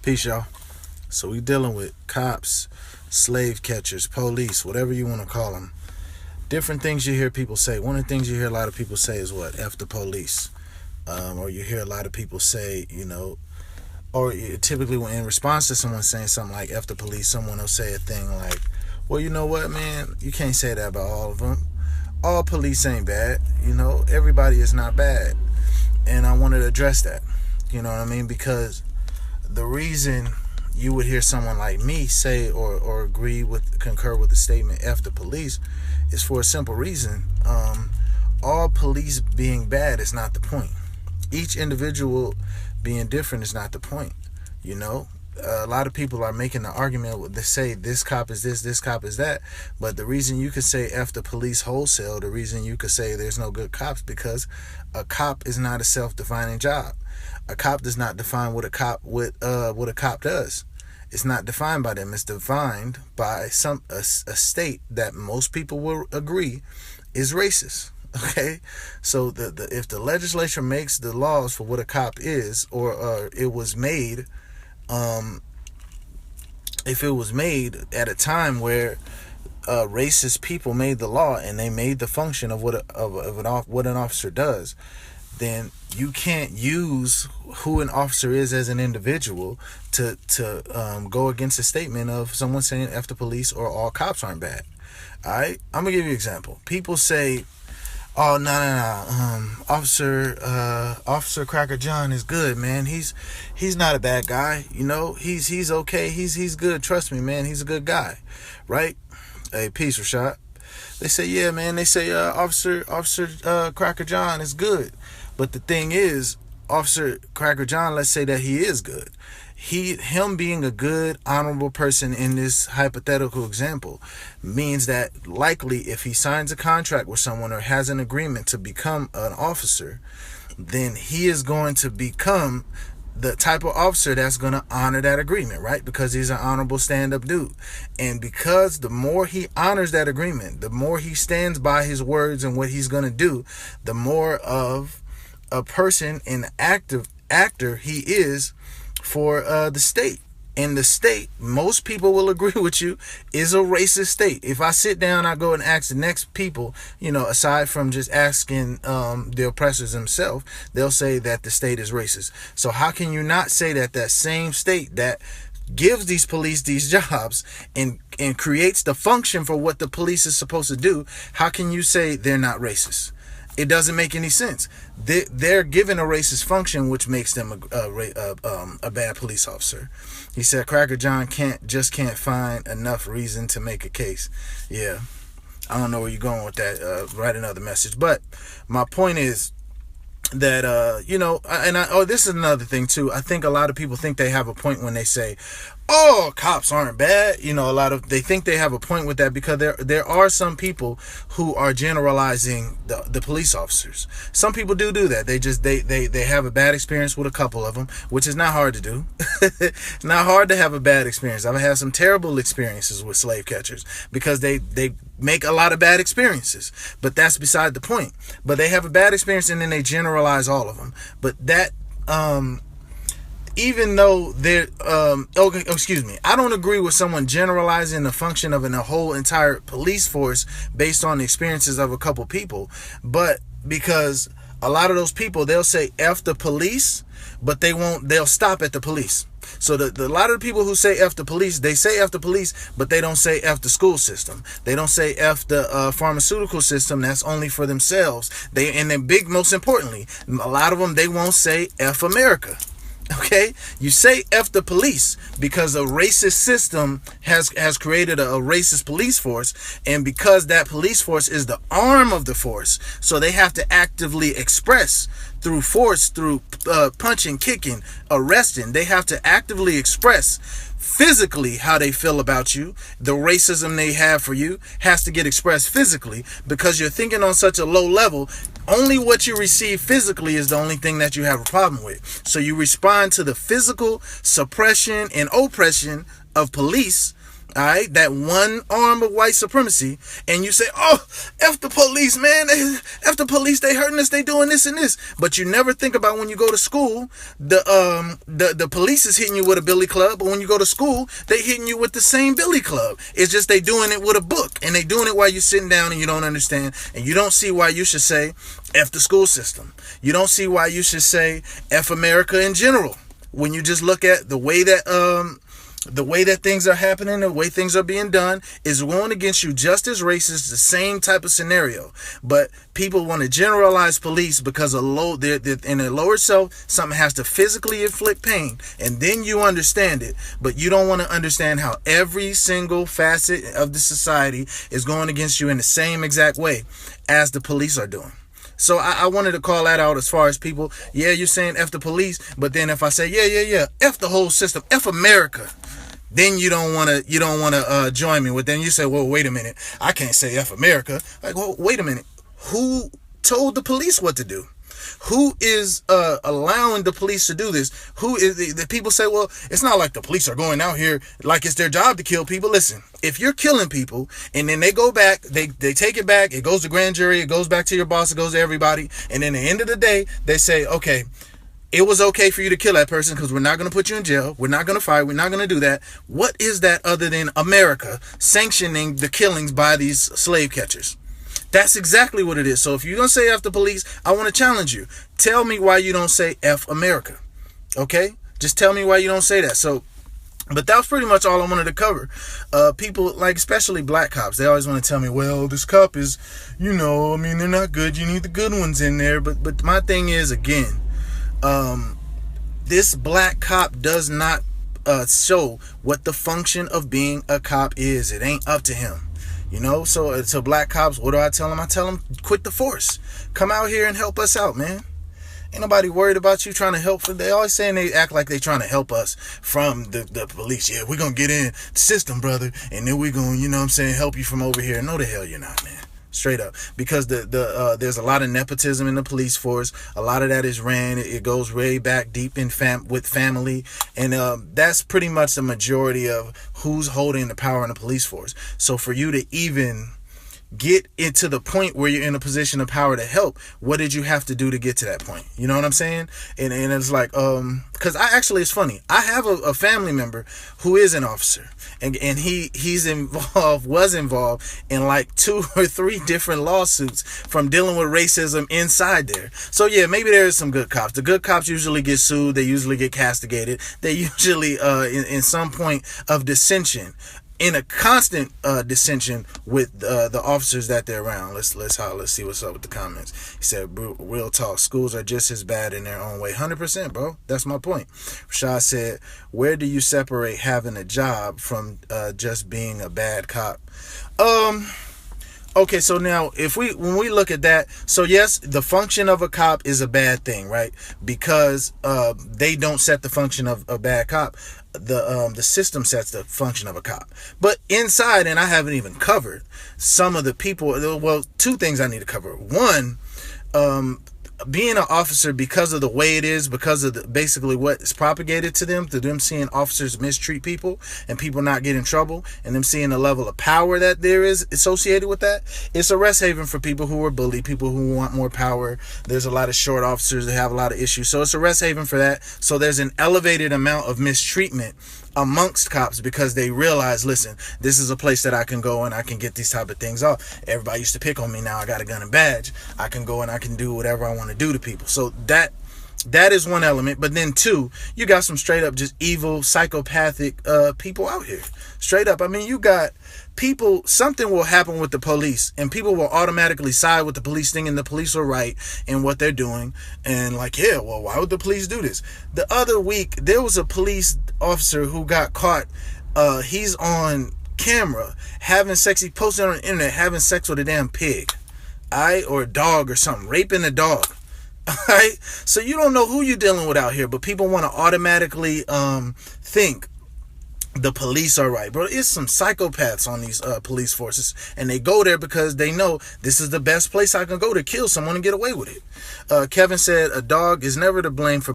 Peace, y'all. So we dealing with cops, slave catchers, police, whatever you want to call them. Different things you hear people say. One of the things you hear a lot of people say is what? F the police. Or you hear a lot of people say, or typically when in response to someone saying something like F the police, someone will say a thing like, well, you know what, man? You can't say that about all of them. All police ain't bad. Everybody is not bad. And I wanted to address that. You know what I mean? Because the reason you would hear someone like me say or concur with the statement F the police is for a simple reason. All police being bad is not the point. Each individual being different is not the point. A lot of people are making the argument to say this cop is this cop is that, but the reason you could say F the police wholesale, the reason you could say there's no good cops, because a cop is not a self-defining job. A cop does not define what a cop does. It's not defined by them. It's defined by a state that most people will agree is racist. Okay, so if the legislature makes the laws for what a cop is, or it was made, if it was made at a time where racist people made the law and they made the function of what an officer does, then you can't use who an officer is as an individual to go against a statement of someone saying F the police or all cops aren't bad. All right, I'm gonna give you an example. People say, "Oh no, Officer Cracker John is good, man. He's not a bad guy. He's okay. He's good. Trust me, man. He's a good guy, right?" Hey, peace, Rashad. They say, yeah, man. They say Officer Cracker John is good, but the thing is, Officer Cracker John, let's say that he is good. Him being a good, honorable person in this hypothetical example means that likely if he signs a contract with someone or has an agreement to become an officer, then he is going to become the type of officer that's going to honor that agreement, right? Because he's an honorable stand-up dude. And because the more he honors that agreement, the more he stands by his words and what he's going to do, the more of a person and actor he is for the state. And the state, most people will agree with you, is a racist state. If I sit down, I go and ask the next people, aside from just asking the oppressors themselves, they'll say that the state is racist. So how can you not say that same state that gives these police these jobs and creates the function for what the police is supposed to do, how can you say they're not racist? It doesn't make any sense. They're given a racist function, which makes them a bad police officer. He said Cracker John can't find enough reason to make a case. Yeah, I don't know where you're going with that. Write another message. But my point is that this is another thing too. I think a lot of people think they have a point when they say, "Oh, cops aren't bad." They think they have a point with that because there are some people who are generalizing the police officers. Some people do that. They have a bad experience with a couple of them, which is not hard to do. It's not hard to have a bad experience. I've had some terrible experiences with slave catchers because they make a lot of bad experiences, but that's beside the point. But they have a bad experience and then they generalize all of them. But that even though they're I don't agree with someone generalizing the function of a whole entire police force based on the experiences of a couple people, but because a lot of those people, they'll say F the police, but they'll stop at the police. So a lot of the people who say F the police, they say F the police, but they don't say F the school system. They don't say F the pharmaceutical system. That's only for themselves. Most importantly, a lot of them, they won't say F America. Okay, you say F the police because a racist system has created a racist police force, and because that police force is the arm of the force, so they have to actively express through force, through punching, kicking, arresting. They have to actively express physically how they feel about you. The racism they have for you has to get expressed physically because you're thinking on such a low level. Only what you receive physically is the only thing that you have a problem with. So you respond to the physical suppression and oppression of police All right, that one arm of white supremacy, and you say, "Oh, f the police, man! F the police! They hurting us! They doing this and this." But you never think about when you go to school, the police is hitting you with a billy club, but when you go to school, they hitting you with the same billy club. It's just they doing it with a book, and they doing it while you're sitting down and you don't understand, and you don't see why you should say f the school system. You don't see why you should say f America in general. When you just look at the way that things are happening, the way things are being done is going against you just as racist, the same type of scenario. But people want to generalize police because they're in their lower self, something has to physically inflict pain, and then you understand it. But you don't want to understand how every single facet of the society is going against you in the same exact way as the police are doing. So I wanted to call that out as far as people. Yeah, you're saying F the police, but then if I say yeah, F the whole system, F America, then you don't want to join me. But then you say, well, wait a minute, I can't say F America. Like, well, wait a minute, who told the police what to do? Who is allowing the police to do this? Who is the people say, well, it's not like the police are going out here like it's their job to kill people. Listen, if you're killing people and then they go back, they take it back, it goes to grand jury, it goes back to your boss, it goes to everybody, and then at the end of the day, they say, okay, it was okay for you to kill that person because we're not going to put you in jail, we're not going to fire, we're not going to do that. What is that other than America sanctioning the killings by these slave catchers? That's exactly what it is. So if you're going to say F the police, I want to challenge you. Tell me why you don't say F America. Okay? Just tell me why you don't say that. So, but that was pretty much all I wanted to cover. People, like especially black cops, they always want to tell me, well, this cop is, they're not good. You need the good ones in there. But my thing is, again, this black cop does not show what the function of being a cop is. It ain't up to him. So to black cops, what do I tell them? I tell them, quit the force. Come out here and help us out, man. Ain't nobody worried about you trying to help. They always saying they act like they trying to help us from the police. Yeah, we're going to get in the system, brother. And then we're going to, help you from over here. No, the hell you're not, man. Straight up. Because there's a lot of nepotism in the police force. A lot of that is ran. It goes way back deep in with family. And that's pretty much the majority of who's holding the power in the police force. So for you to even get into the point where you're in a position of power to help, what did you have to do to get to that point? You know what I'm saying? And it's like, because it's funny. I have a family member who is an officer, and was involved in like 2 or 3 different lawsuits from dealing with racism inside there. So yeah, maybe there is some good cops. The good cops usually get sued. They usually get castigated. They usually in some point of dissension, in a constant dissension with the officers that they're around. Let's see what's up with the comments. He said, real talk, schools are just as bad in their own way. 100%, bro. That's my point. Rashad said, where do you separate having a job from just being a bad cop? Okay, so now when we look at that, so yes, the function of a cop is a bad thing, right? Because they don't set the function of a bad cop. The system sets the function of a cop. But inside, and I haven't even covered some of the people, well, 2 things I need to cover. One, being an officer, because of the way it is, because of basically what is propagated to them seeing officers mistreat people and people not get in trouble, and them seeing the level of power that there is associated with that, it's a rest haven for people who are bullied, people who want more power. There's a lot of short officers that have a lot of issues, so it's a rest haven for that. So there's an elevated amount of mistreatment amongst cops because they realize, listen, this is a place that I can go and I can get these type of things off. Everybody used to pick on me. Now I got a gun and badge. I can go and I can do whatever I want to do to people. So that is one element. But then 2, you got some straight up just evil, psychopathic people out here. Straight up. I mean, you got people, something will happen with the police and people will automatically side with the police, thinking the police are right in what they're doing. And like, yeah, well, why would the police do this? The other week, there was a police officer who got caught. He's on camera having sex. He posted on the internet having sex with a damn pig, or a dog or something, raping a dog. Alright, so you don't know who you're dealing with out here, but people want to automatically think the police are right, bro. It's some psychopaths on these police forces, and they go there because they know this is the best place I can go to kill someone and get away with it. Kevin said, a dog is never to blame for